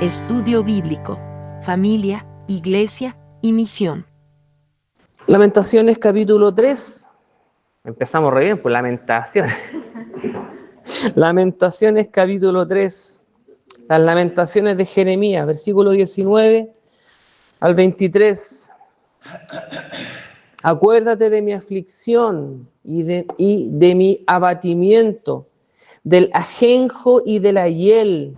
Estudio bíblico, familia, iglesia y misión. Lamentaciones capítulo 3. Empezamos re bien, pues Lamentaciones. Lamentaciones capítulo 3. Las Lamentaciones de Jeremías, versículo 19 al 23. Acuérdate de mi aflicción y de mi abatimiento, del ajenjo y de la hiel.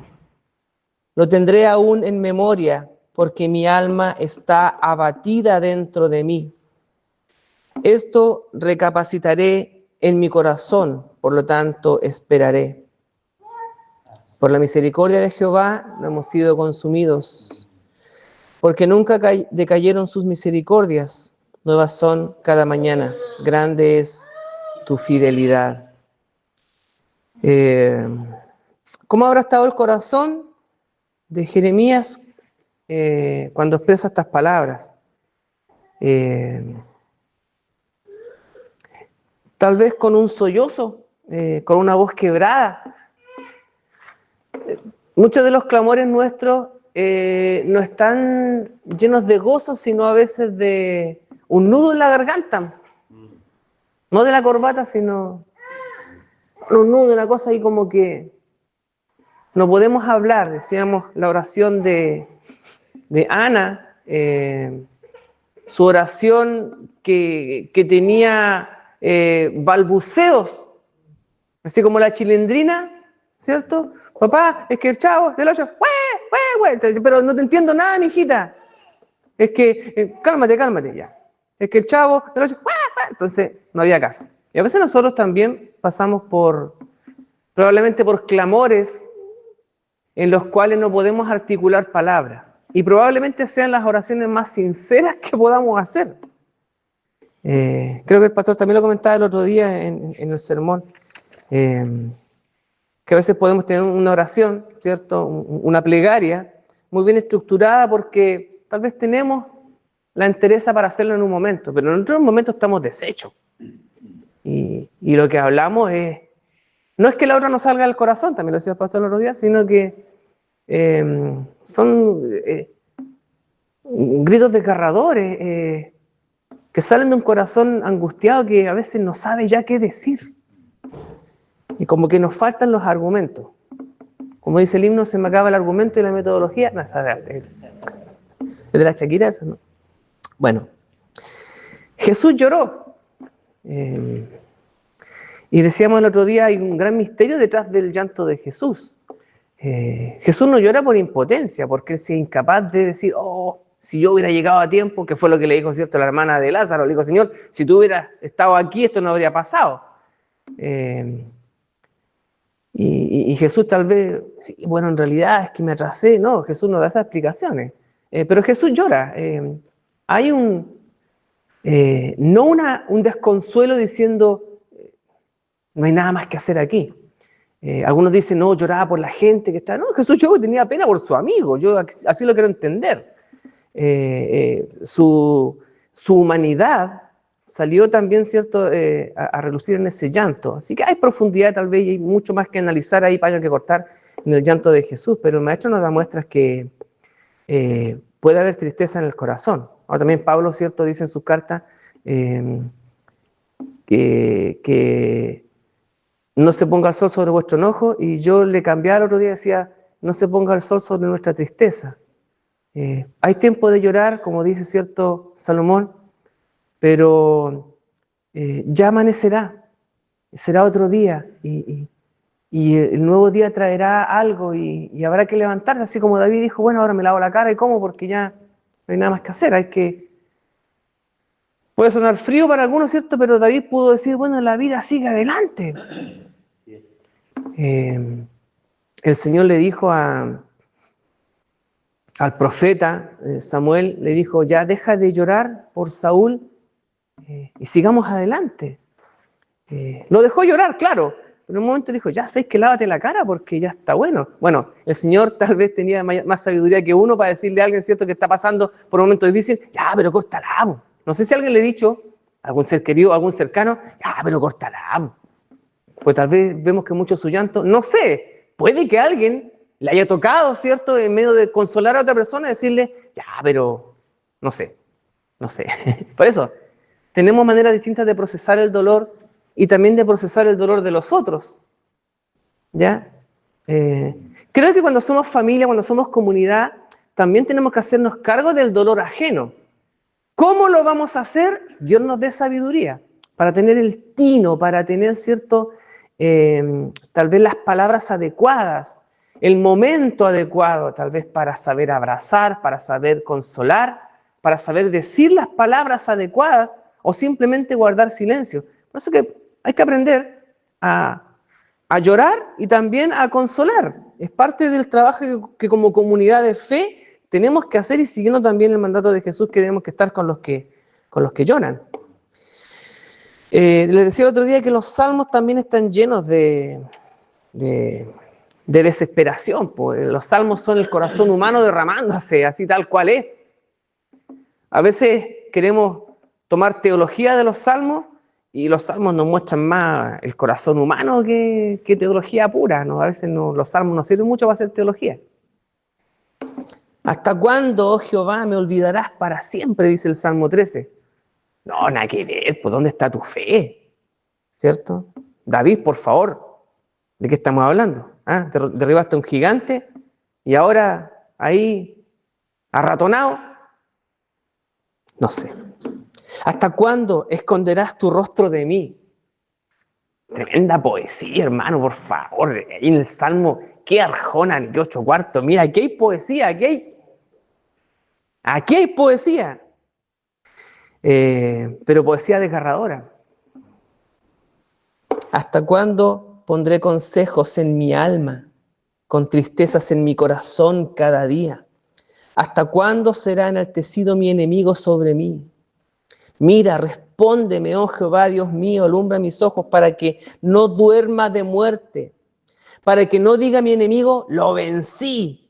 Lo tendré aún en memoria, porque mi alma está abatida dentro de mí. Esto recapacitaré en mi corazón, por lo tanto esperaré. Por la misericordia de Jehová no hemos sido consumidos, porque nunca decayeron sus misericordias, nuevas son cada mañana, grande es tu fidelidad. ¿Cómo habrá estado el corazón de Jeremías cuando expresa estas palabras? Tal vez con un sollozo, con una voz quebrada. Muchos de los clamores nuestros no están llenos de gozo, sino a veces de un nudo en la garganta. No de la corbata, sino un nudo, una cosa ahí como que no podemos hablar. Decíamos la oración de Ana, su oración que tenía balbuceos, así como la chilindrina, ¿cierto? Papá, es que el chavo del 8, pero no te entiendo nada, mijita. Es que, cálmate, ya. Es que el chavo del 8, entonces no había caso. Y a veces nosotros también pasamos probablemente por clamores en los cuales no podemos articular palabras. Y probablemente sean las oraciones más sinceras que podamos hacer. Creo que el pastor también lo comentaba el otro día en el sermón. Que a veces podemos tener una oración, ¿cierto? Una plegaria muy bien estructurada porque tal vez tenemos la entereza para hacerlo en un momento, pero en otros momentos estamos deshechos. Y lo que hablamos no es que la otra no salga del corazón, también lo decía el pastor el otro día, sino que son gritos desgarradores que salen de un corazón angustiado que a veces no sabe ya qué decir. Y como que nos faltan los argumentos. Como dice el himno, se me acaba el argumento y la metodología. No, es de la Shakira, eso, ¿no? Bueno, Jesús lloró. Y decíamos el otro día, hay un gran misterio detrás del llanto de Jesús. Jesús no llora por impotencia, porque él es incapaz de decir, si yo hubiera llegado a tiempo, que fue lo que le dijo, ¿cierto?, la hermana de Lázaro. Le dijo, Señor, si tú hubieras estado aquí, esto no habría pasado. Y Jesús tal vez, sí, bueno, en realidad es que me atrasé. No, Jesús no da esas explicaciones. Pero Jesús llora. Hay un desconsuelo diciendo, no hay nada más que hacer aquí. Algunos dicen, no, lloraba por la gente que está. No, Jesús lloró y tenía pena por su amigo. Yo así lo quiero entender. Su humanidad salió también, ¿cierto?, a relucir en ese llanto. Así que hay profundidad tal vez y hay mucho más que analizar ahí, para que cortar en el llanto de Jesús, pero el Maestro nos da muestras que puede haber tristeza en el corazón. Ahora también Pablo, ¿cierto?, dice en sus cartas que no se ponga el sol sobre vuestro enojo, y yo le cambiaba el otro día, decía, no se ponga el sol sobre nuestra tristeza. Hay tiempo de llorar, como dice, ¿cierto?, Salomón, pero ya amanecerá, será otro día, y el nuevo día traerá algo, y habrá que levantarse, así como David dijo, bueno, ahora me lavo la cara y como, porque ya no hay nada más que hacer. Puede sonar frío para algunos, ¿cierto?, pero David pudo decir, bueno, la vida sigue adelante. El Señor le dijo al profeta Samuel, le dijo, ya deja de llorar por Saúl y sigamos adelante. Lo dejó llorar, claro, pero en un momento dijo, ya sabes que lávate la cara porque ya está bueno. Bueno, el Señor tal vez tenía más sabiduría que uno para decirle a alguien, ¿cierto?, que está pasando por un momento difícil, ya, pero córtala. No sé si alguien le ha dicho, algún ser querido, algún cercano, ya, pero córtala. Pues tal vez vemos que mucho su llanto, no sé, puede que alguien le haya tocado, ¿cierto? En medio de consolar a otra persona, decirle, ya, pero no sé. Por eso, tenemos maneras distintas de procesar el dolor y también de procesar el dolor de los otros. ¿Ya? Creo que cuando somos familia, cuando somos comunidad, también tenemos que hacernos cargo del dolor ajeno. ¿Cómo lo vamos a hacer? Dios nos dé sabiduría para tener el tino, para tener cierto, tal vez las palabras adecuadas, el momento adecuado, tal vez para saber abrazar, para saber consolar, para saber decir las palabras adecuadas o simplemente guardar silencio. Por eso que hay que aprender a llorar y también a consolar. Es parte del trabajo que como comunidad de fe tenemos que hacer y siguiendo también el mandato de Jesús que tenemos que estar con los que lloran. Les decía el otro día que los salmos también están llenos de desesperación. Pues. Los salmos son el corazón humano derramándose, así tal cual es. A veces queremos tomar teología de los salmos y los salmos nos muestran más el corazón humano que teología pura, ¿no? A veces los salmos no sirven mucho para hacer teología. ¿Hasta cuándo, oh Jehová, me olvidarás para siempre? Dice el Salmo 13. No, nada que ver, pues ¿dónde está tu fe? ¿Cierto? David, por favor, ¿de qué estamos hablando? ¿Ah? Derribaste a un gigante y ahora ahí, arratonado. No sé. ¿Hasta cuándo esconderás tu rostro de mí? Tremenda poesía, hermano, por favor. Ahí en el Salmo, qué Arjona, ni qué 8/4. Mira, aquí hay poesía, aquí hay poesía. Pero poesía desgarradora. ¿Hasta cuándo pondré consejos en mi alma, con tristezas en mi corazón cada día? ¿Hasta cuándo será enaltecido mi enemigo sobre mí? Mira, respóndeme, oh Jehová, Dios mío, alumbra mis ojos para que no duerma de muerte, para que no diga mi enemigo, lo vencí.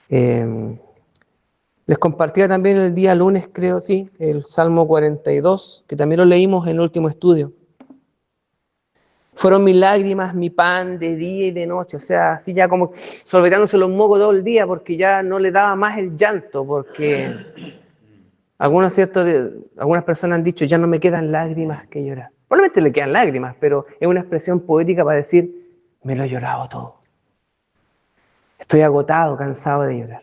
Les compartía también el día lunes, creo, sí, el Salmo 42, que también lo leímos en el último estudio. Fueron mis lágrimas, mi pan de día y de noche, o sea, así ya como sorbetándose los mocos todo el día porque ya no le daba más el llanto, porque algunas personas han dicho, ya no me quedan lágrimas que llorar. Probablemente le quedan lágrimas, pero es una expresión poética para decir, me lo he llorado todo. Estoy agotado, cansado de llorar.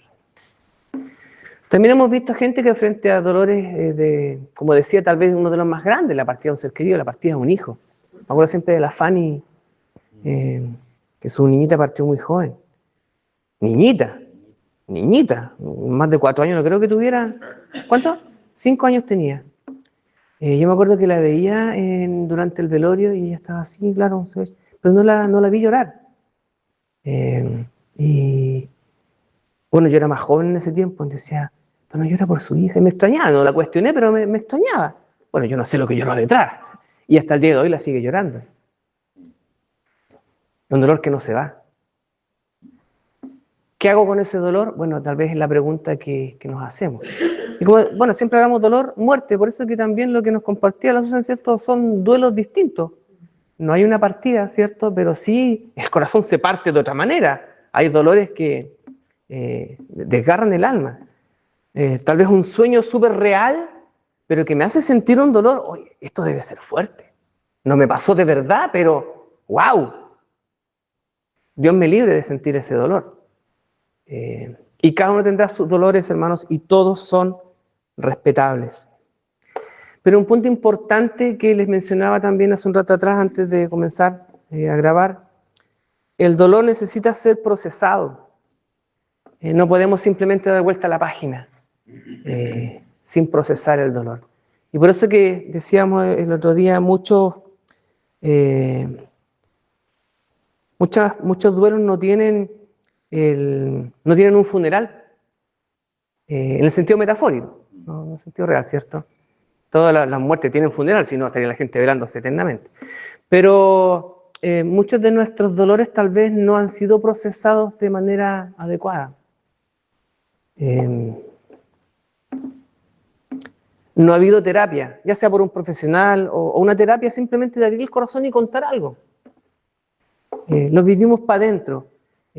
También hemos visto gente que frente a dolores, como decía, tal vez uno de los más grandes, la partida de un ser querido, la partida de un hijo. Me acuerdo siempre de la Fanny, que su niñita partió muy joven. Niñita, más de 4 años no creo que tuviera. ¿Cuántos? 5 años tenía. Yo me acuerdo que la veía durante el velorio y ella estaba así, claro, pero no la vi llorar. Y bueno, yo era más joven en ese tiempo, entonces decía, pero no llora por su hija. Y me extrañaba, no la cuestioné, pero me extrañaba. Bueno, yo no sé lo que lloró detrás. Y hasta el día de hoy la sigue llorando. Un dolor que no se va. ¿Qué hago con ese dolor? Bueno, tal vez es la pregunta que nos hacemos. Y como, bueno, siempre hablamos dolor, muerte, por eso que también lo que nos compartía la Susan, ¿cierto? Son duelos distintos. No hay una partida, ¿cierto? Pero sí, el corazón se parte de otra manera. Hay dolores que desgarran el alma. Tal vez un sueño súper real, pero que me hace sentir un dolor. Oye, esto debe ser fuerte. No me pasó de verdad, pero ¡wow! Dios me libre de sentir ese dolor. Y cada uno tendrá sus dolores, hermanos, y todos son respetables. Pero un punto importante que les mencionaba también hace un rato atrás, antes de comenzar a grabar, el dolor necesita ser procesado. No podemos simplemente dar vuelta a la página sin procesar el dolor. Y por eso que decíamos el otro día, muchos duelos no tienen un funeral, en el sentido metafórico, no en el sentido real, ¿cierto? Todas las muertes tienen funeral, si no estaría la gente velándose eternamente. Pero muchos de nuestros dolores tal vez no han sido procesados de manera adecuada. No ha habido terapia, ya sea por un profesional o una terapia simplemente de abrir el corazón y contar algo. Lo vivimos para adentro.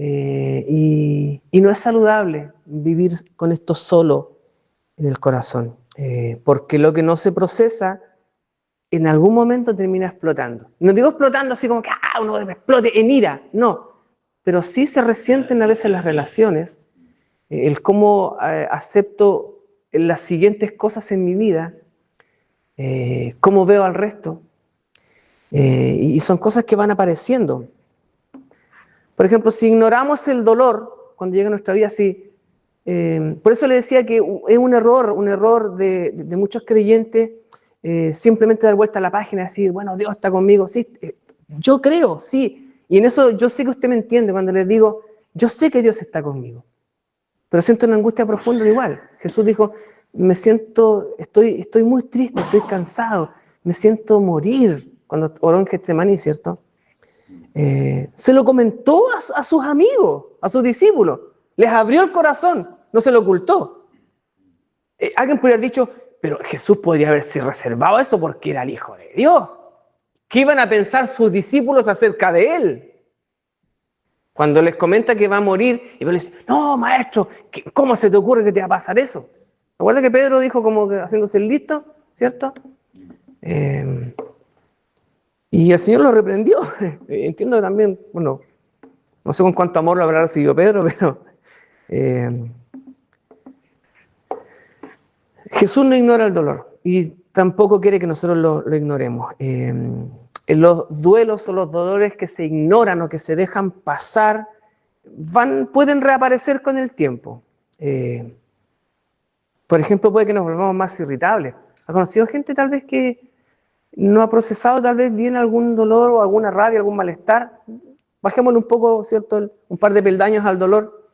y no es saludable vivir con esto solo en el corazón, porque lo que no se procesa en algún momento termina explotando. No digo explotando así como que uno explote en ira, no, pero sí se resienten a veces las relaciones, el cómo acepto las siguientes cosas en mi vida, cómo veo al resto, y son cosas que van apareciendo. Por ejemplo, si ignoramos el dolor cuando llega a nuestra vida, por eso le decía que es un error de muchos creyentes, simplemente dar vuelta a la página y decir, bueno, Dios está conmigo. Sí, yo creo, sí. Y en eso yo sé que usted me entiende cuando les digo, yo sé que Dios está conmigo, pero siento una angustia profunda igual. Jesús dijo, estoy muy triste, estoy cansado, me siento morir, cuando oró en Getsemaní, ¿cierto? Se lo comentó a sus amigos, a sus discípulos, les abrió el corazón, no se lo ocultó. Alguien podría haber dicho, pero Jesús podría haberse reservado eso porque era el Hijo de Dios. ¿Qué iban a pensar sus discípulos acerca de él? Cuando les comenta que va a morir, y les dice, no, maestro, ¿cómo se te ocurre que te va a pasar eso? Recuerda que Pedro dijo como que haciéndose el listo, ¿cierto? Y el Señor lo reprendió. Entiendo también, bueno, no sé con cuánto amor lo habrá recibido Pedro, pero Jesús no ignora el dolor y tampoco quiere que nosotros lo ignoremos. Los duelos o los dolores que se ignoran o que se dejan pasar pueden reaparecer con el tiempo. Por ejemplo, puede que nos volvamos más irritables. ¿Ha conocido gente tal vez que no ha procesado tal vez bien algún dolor o alguna rabia, algún malestar? Bajémosle un poco, ¿cierto? Un par de peldaños al dolor.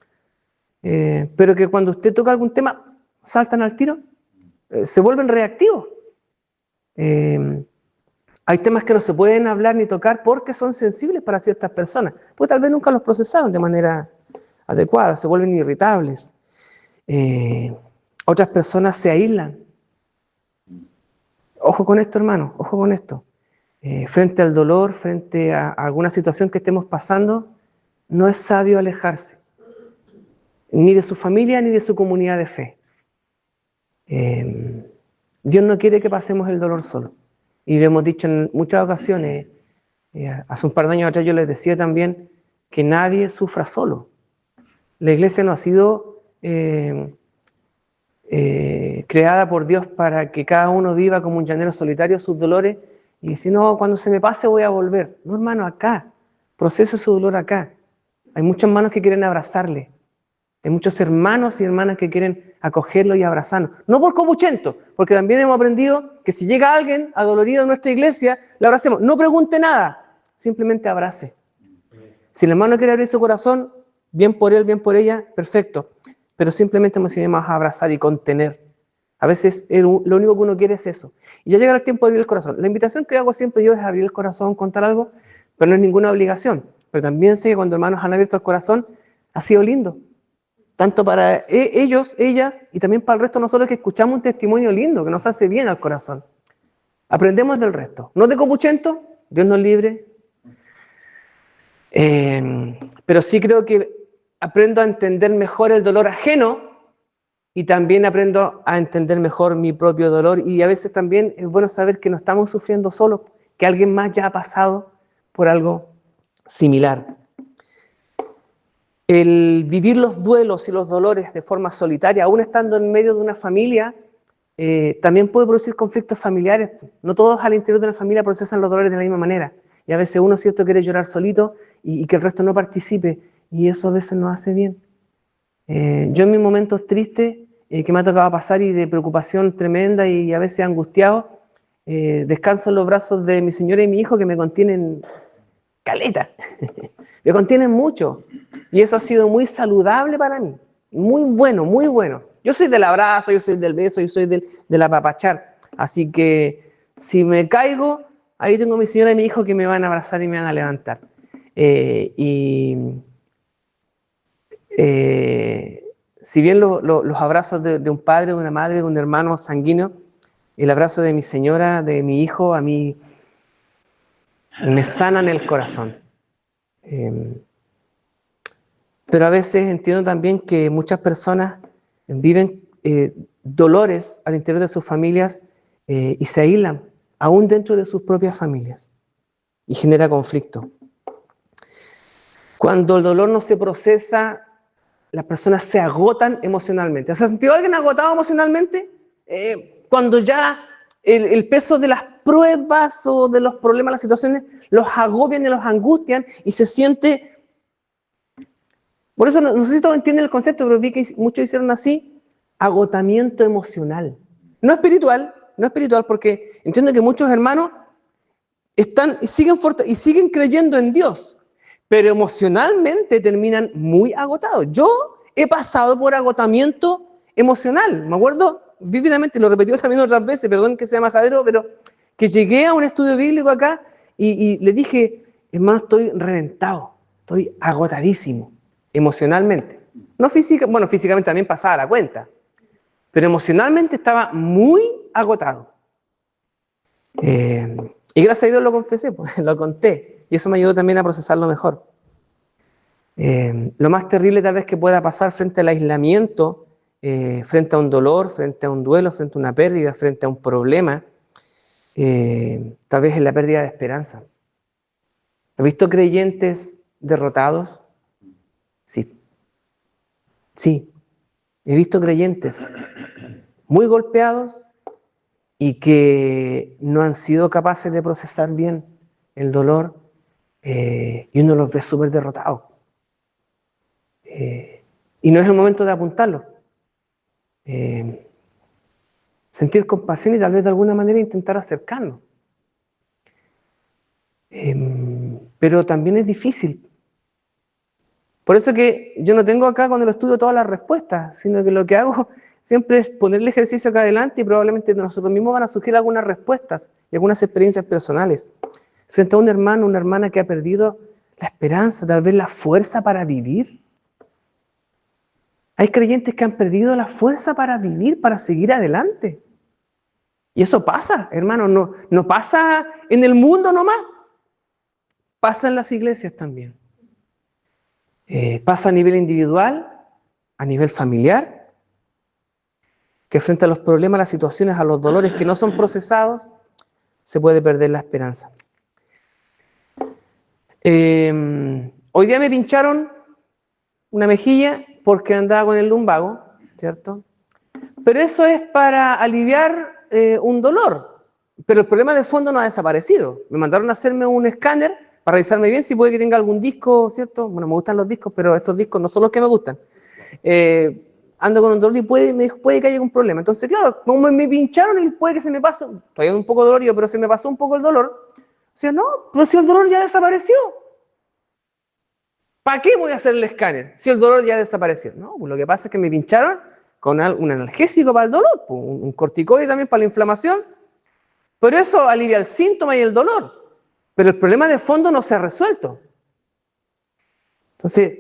Pero que cuando usted toca algún tema, saltan al tiro, se vuelven reactivos. Hay temas que no se pueden hablar ni tocar porque son sensibles para ciertas personas, pues tal vez nunca los procesaron de manera adecuada, se vuelven irritables. Otras personas se aíslan. Ojo con esto, hermano, ojo con esto. Frente al dolor, frente a alguna situación que estemos pasando, no es sabio alejarse, ni de su familia ni de su comunidad de fe. Dios no quiere que pasemos el dolor solo. Y lo hemos dicho en muchas ocasiones, hace un par de años atrás yo les decía también que nadie sufra solo. La iglesia no ha sido creada por Dios para que cada uno viva como un llanero solitario sus dolores y decir, no, cuando se me pase voy a volver. No, hermano, acá. Procesa su dolor acá. Hay muchas manos que quieren abrazarle. Hay muchos hermanos y hermanas que quieren acogerlo y abrazarnos. No por copuchento, porque también hemos aprendido que si llega alguien adolorido en nuestra iglesia, le abracemos. No pregunte nada, simplemente abrace. Si el hermano quiere abrir su corazón, bien por él, bien por ella, perfecto. Pero simplemente nos iremos a abrazar y contener. A veces lo único que uno quiere es eso. Y ya llega el tiempo de abrir el corazón. La invitación que hago siempre yo es abrir el corazón, contar algo, pero no es ninguna obligación. Pero también sé que cuando hermanos han abierto el corazón, ha sido lindo. Tanto para ellos, ellas, y también para el resto de nosotros que escuchamos un testimonio lindo que nos hace bien al corazón. Aprendemos del resto. No de copuchento, Dios nos libre. Pero sí creo que aprendo a entender mejor el dolor ajeno y también aprendo a entender mejor mi propio dolor. Y a veces también es bueno saber que no estamos sufriendo solos, que alguien más ya ha pasado por algo similar. El vivir los duelos y los dolores de forma solitaria, aún estando en medio de una familia, también puede producir conflictos familiares. No todos al interior de la familia procesan los dolores de la misma manera. Y a veces uno, cierto, quiere llorar solito y que el resto no participe. Y eso a veces no hace bien. Yo en mis momentos tristes que me ha tocado pasar y de preocupación tremenda y a veces angustiado, descanso en los brazos de mi señora y mi hijo que me contienen caleta. Me contienen mucho. Y eso ha sido muy saludable para mí. Muy bueno, muy bueno. Yo soy del abrazo, yo soy del beso, yo soy del apapachar. Así que si me caigo, ahí tengo a mi señora y mi hijo que me van a abrazar y me van a levantar. Si bien los abrazos de un padre, de una madre, de un hermano sanguíneo, el abrazo de mi señora, de mi hijo, a mí me sanan el corazón. Pero a veces entiendo también que muchas personas viven dolores al interior de sus familias y se aíslan, aún dentro de sus propias familias, y genera conflicto. Cuando el dolor no se procesa, las personas se agotan emocionalmente. ¿Se ha sentido alguien agotado emocionalmente? Cuando ya el peso de las pruebas o de los problemas, las situaciones, los agobian y los angustian y se siente... Por eso no sé si todos entienden el concepto, pero vi que muchos hicieron así, agotamiento emocional. No espiritual, no espiritual, porque entiendo que muchos hermanos están y siguen creyendo en Dios, pero emocionalmente terminan muy agotados. Yo he pasado por agotamiento emocional, me acuerdo vívidamente, lo repetí también otras veces, perdón que sea majadero, pero que llegué a un estudio bíblico acá y le dije, hermano, estoy reventado, estoy agotadísimo emocionalmente. No físicamente también pasaba la cuenta, pero emocionalmente estaba muy agotado. Y gracias a Dios lo confesé, pues, lo conté. Y eso me ayudó también a procesarlo mejor. Lo más terrible tal vez que pueda pasar frente al aislamiento, frente a un dolor, frente a un duelo, frente a una pérdida, frente a un problema, tal vez es la pérdida de esperanza. ¿He visto creyentes derrotados? Sí. Sí. He visto creyentes muy golpeados y que no han sido capaces de procesar bien el dolor y uno los ve súper derrotados. Y no es el momento de apuntarlo. Sentir compasión y tal vez de alguna manera intentar acercarnos. Pero también es difícil. Por eso que yo no tengo acá cuando lo estudio todas las respuestas, sino que lo que hago siempre es poner el ejercicio acá adelante y probablemente nosotros mismos van a surgir algunas respuestas y algunas experiencias personales. Frente a un hermano, una hermana que ha perdido la esperanza, tal vez la fuerza para vivir. Hay creyentes que han perdido la fuerza para vivir, para seguir adelante. Y eso pasa, hermano, no pasa en el mundo nomás, pasa en las iglesias también. Pasa a nivel individual, a nivel familiar, que frente a los problemas, las situaciones, a los dolores que no son procesados, se puede perder la esperanza. Hoy día me pincharon una mejilla porque andaba con el lumbago, ¿cierto? Pero eso es para aliviar un dolor. Pero el problema de fondo no ha desaparecido. Me mandaron a hacerme un escáner para revisarme bien si puede que tenga algún disco, ¿cierto? Bueno, me gustan los discos, pero estos discos no son los que me gustan. Ando con un dolor y puede que haya un problema. Entonces, claro, como me pincharon y puede que se me pase, todavía un poco dolorido, pero se me pasó un poco el dolor. O sea, no, pero si el dolor ya desapareció. ¿Para qué voy a hacer el escáner si el dolor ya desapareció? No, pues lo que pasa es que me pincharon con un analgésico para el dolor, pues, un corticoide también para la inflamación, pero eso alivia el síntoma y el dolor, pero el problema de fondo no se ha resuelto. Entonces,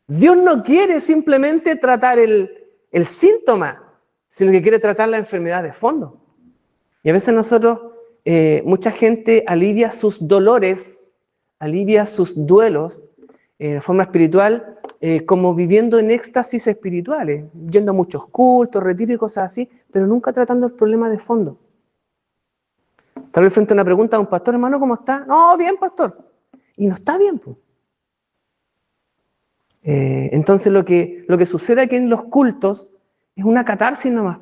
Dios no quiere simplemente tratar el síntoma, sino que quiere tratar la enfermedad de fondo. Y a veces nosotros, mucha gente alivia sus dolores, alivia sus duelos de forma espiritual, como viviendo en éxtasis espirituales, yendo a muchos cultos, retiros y cosas así, pero nunca tratando el problema de fondo. Tal vez frente a una pregunta a un pastor, hermano, ¿cómo está? No, bien, pastor. Y no está bien, pues. Entonces lo que sucede aquí en los cultos es una catarsis nomás.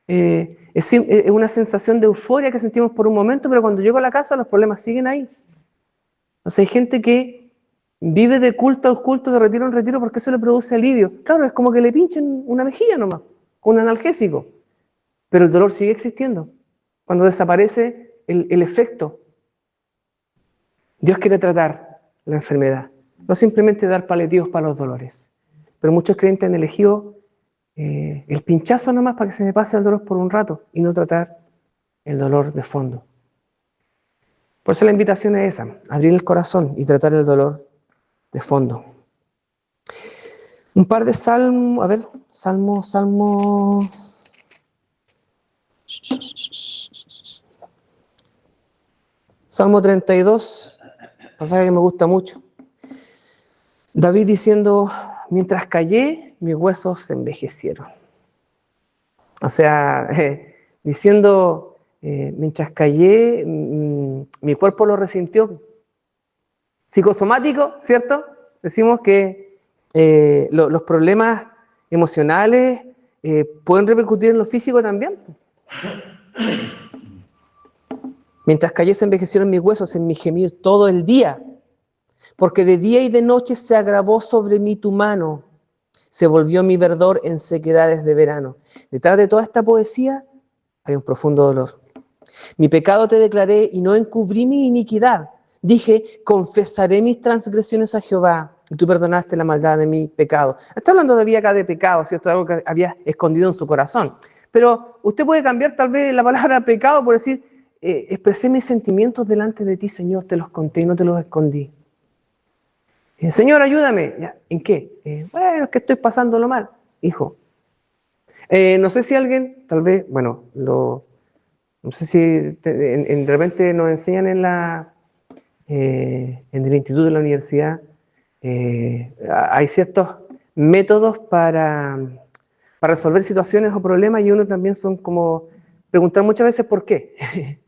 Es una sensación de euforia que sentimos por un momento, pero cuando llego a la casa los problemas siguen ahí. O sea, hay gente que vive de culto a culto, de retiro en retiro, porque eso le produce alivio. Claro, es como que le pinchen una mejilla nomás, con un analgésico, pero el dolor sigue existiendo. Cuando desaparece el efecto, Dios quiere tratar la enfermedad, no simplemente dar paliativos para los dolores. Pero muchos creyentes han elegido el pinchazo nomás para que se me pase el dolor por un rato y no tratar el dolor de fondo. Por eso la invitación es esa, abrir el corazón y tratar el dolor de fondo. Un par de salmos, a ver, salmo. Salmo 32, pasaje que me gusta mucho. David diciendo, mientras callé, mis huesos se envejecieron. O sea, diciendo, mientras callé, mi cuerpo lo resintió. Psicosomático, ¿cierto? Decimos que los problemas emocionales pueden repercutir en lo físico también. Mientras callé se envejecieron mis huesos en mi gemir todo el día, porque de día y de noche se agravó sobre mí tu mano, se volvió mi verdor en sequedades de verano. Detrás de toda esta poesía hay un profundo dolor. Mi pecado te declaré y no encubrí mi iniquidad. Dije, confesaré mis transgresiones a Jehová, y tú perdonaste la maldad de mi pecado. Está hablando de acá de pecado, ¿cierto? Algo que había escondido en su corazón. Pero usted puede cambiar tal vez la palabra pecado por decir, expresé mis sentimientos delante de ti, Señor, te los conté y no te los escondí. Señor, ayúdame. ¿Ya? ¿En qué? Bueno, es que estoy pasándolo mal, hijo. No sé si alguien, tal vez, bueno, no sé si de repente nos enseñan en el instituto de la universidad, hay ciertos métodos para resolver situaciones o problemas y uno también son como preguntar muchas veces por qué.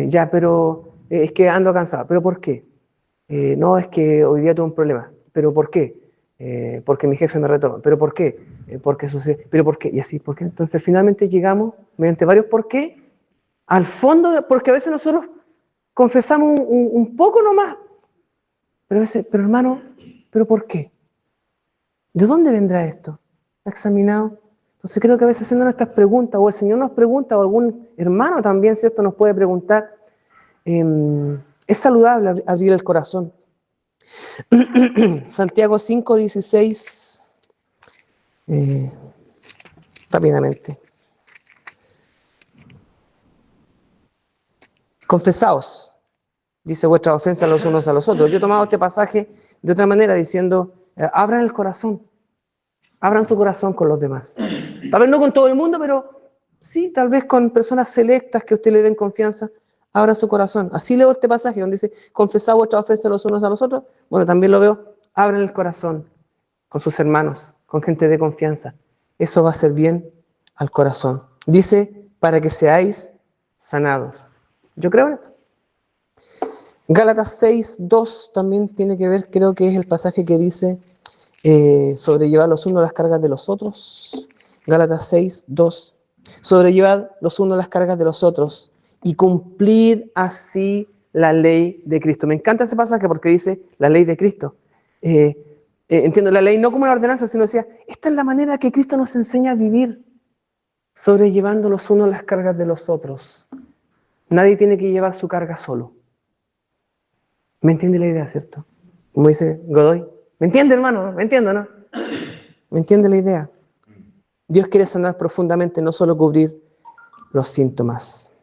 Ya, pero es que ando cansado, pero ¿por qué? No, es que hoy día tuve un problema, pero ¿por qué? Porque mi jefe me retó, pero ¿por qué? Porque sucede, pero ¿por qué? Y así, ¿por qué? Entonces finalmente llegamos, mediante varios por qué, al fondo, porque a veces nosotros confesamos un poco nomás, pero hermano, ¿pero por qué? ¿De dónde vendrá esto? ¿Ha examinado? Entonces creo que a veces haciendo nuestras preguntas, o el Señor nos pregunta, o algún hermano también, ¿cierto?, nos puede preguntar, es saludable abrir el corazón. Santiago 5:16, rápidamente. Confesaos, dice vuestras ofensas los unos a los otros. Yo he tomado este pasaje de otra manera diciendo, abran el corazón, abran su corazón con los demás. Tal vez no con todo el mundo, pero sí, tal vez con personas selectas que a usted le den confianza, abra su corazón. Así leo este pasaje donde dice, confesad vuestras ofensas los unos a los otros. Bueno, también lo veo, abran el corazón con sus hermanos, con gente de confianza. Eso va a hacer bien al corazón. Dice, para que seáis sanados. Yo creo en esto. Gálatas 6:2 también tiene que ver, creo que es el pasaje que dice sobrellevar los unos las cargas de los otros. Gálatas 6:2. Sobrellevad los unos las cargas de los otros y cumplid así la ley de Cristo. Me encanta ese pasaje porque dice la ley de Cristo. Entiendo la ley no como una ordenanza, sino decía, esta es la manera que Cristo nos enseña a vivir, sobrellevando los unos las cargas de los otros. Nadie tiene que llevar su carga solo. ¿Me entiende la idea, cierto? Como dice Godoy. ¿Me entiende, hermano? ¿Me entiende, no? ¿Me entiende la idea? Dios quiere sanar profundamente, no solo cubrir los síntomas.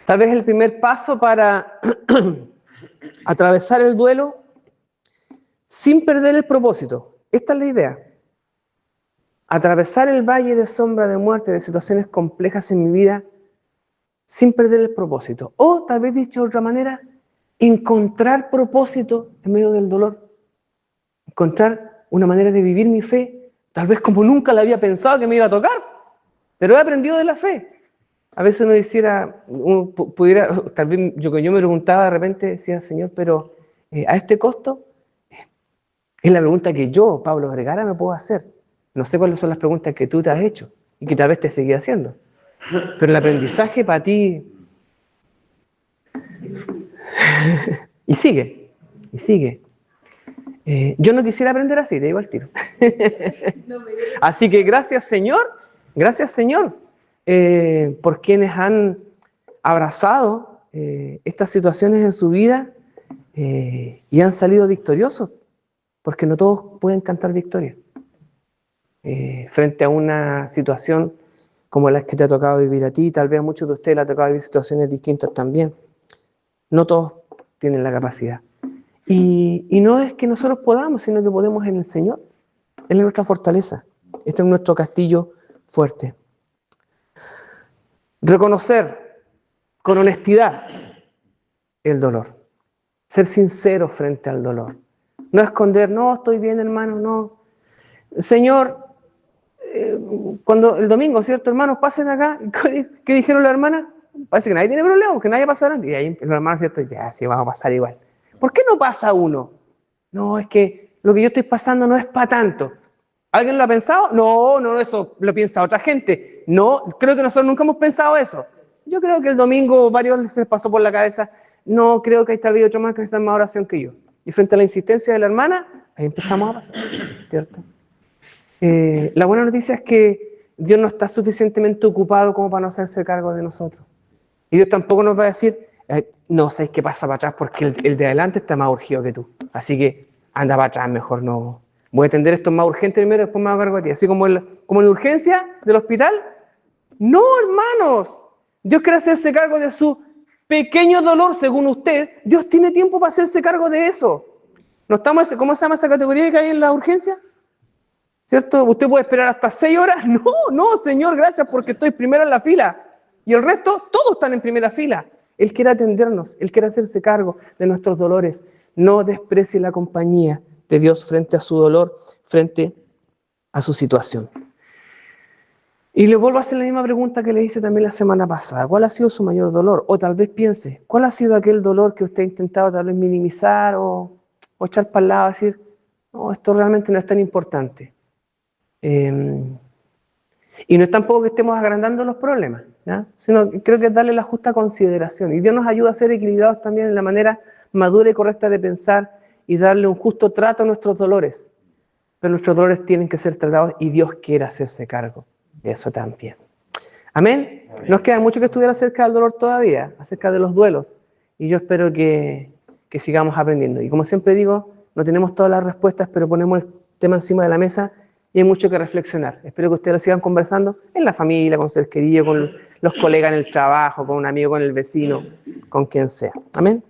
Tal vez el primer paso para atravesar el duelo sin perder el propósito. Esta es la idea. Atravesar el valle de sombra de muerte, de situaciones complejas en mi vida, sin perder el propósito. O tal vez dicho de otra manera, encontrar propósito en medio del dolor. Encontrar una manera de vivir mi fe, tal vez como nunca la había pensado que me iba a tocar, pero he aprendido de la fe. A veces uno pudiera, tal vez yo me preguntaba de repente, decía, Señor, pero a este costo, es la pregunta que yo, Pablo Vergara, me puedo hacer. No sé cuáles son las preguntas que tú te has hecho y que tal vez te seguí haciendo. Pero el aprendizaje para ti y sigue, y sigue. Yo no quisiera aprender así, te digo al tiro. Así que gracias Señor, por quienes han abrazado estas situaciones en su vida y han salido victoriosos, porque no todos pueden cantar victoria. Frente a una situación como la que te ha tocado vivir a ti, tal vez a muchos de ustedes les ha tocado vivir situaciones distintas también. No todos tienen la capacidad. Y no es que nosotros podamos, sino que podemos en el Señor. Él es nuestra fortaleza. Este es nuestro castillo fuerte. Reconocer con honestidad el dolor. Ser sincero frente al dolor. No esconder, no, estoy bien, hermano, no. Señor, cuando el domingo, ¿cierto, hermanos? Pasen acá. ¿Qué dijeron las hermanas? Parece que nadie tiene problema, que nadie pasa adelante. Y ahí los hermanos, ¿cierto? Ya, sí, vamos a pasar igual. ¿Por qué no pasa uno? No, es que lo que yo estoy pasando no es para tanto. ¿Alguien lo ha pensado? No, eso lo piensa otra gente. No, creo que nosotros nunca hemos pensado eso. Yo creo que el domingo varios les pasó por la cabeza, no, creo que ahí tal vez otro más que necesitan más oración que yo. Y frente a la insistencia de la hermana, ahí empezamos a pasar, ¿cierto? La buena noticia es que Dios no está suficientemente ocupado como para no hacerse cargo de nosotros. Y Dios tampoco nos va a decir, no, ¿sabes qué pasa para atrás? Porque el de adelante está más urgido que tú. Así que anda para atrás, mejor no. Voy a atender esto más urgente primero y después me hago cargo de ti. Así como en urgencia del hospital. No, hermanos. Dios quiere hacerse cargo de su pequeño dolor, según usted. Dios tiene tiempo para hacerse cargo de eso. ¿No estamos, ¿cómo se llama esa categoría que hay en la urgencia? ¿Cierto? ¿Usted puede esperar hasta 6 horas? No, Señor, gracias porque estoy primero en la fila. Y el resto, todos están en primera fila. Él quiere atendernos, Él quiere hacerse cargo de nuestros dolores. No desprecie la compañía de Dios frente a su dolor, frente a su situación. Y le vuelvo a hacer la misma pregunta que le hice también la semana pasada. ¿Cuál ha sido su mayor dolor? O tal vez piense, ¿cuál ha sido aquel dolor que usted ha intentado tal vez minimizar o echar para el lado, decir, no, esto realmente no es tan importante? Y no es tampoco que estemos agrandando los problemas, ¿ya? Sino que creo que es darle la justa consideración. Y Dios nos ayuda a ser equilibrados también en la manera madura y correcta de pensar y darle un justo trato a nuestros dolores. Pero nuestros dolores tienen que ser tratados y Dios quiere hacerse cargo de eso también. ¿Amén? Nos queda mucho que estudiar acerca del dolor todavía, acerca de los duelos. Y yo espero que sigamos aprendiendo. Y como siempre digo, no tenemos todas las respuestas, pero ponemos el tema encima de la mesa y hay mucho que reflexionar. Espero que ustedes lo sigan conversando en la familia, con seres queridos, con los colegas en el trabajo, con un amigo, con el vecino, con quien sea. Amén.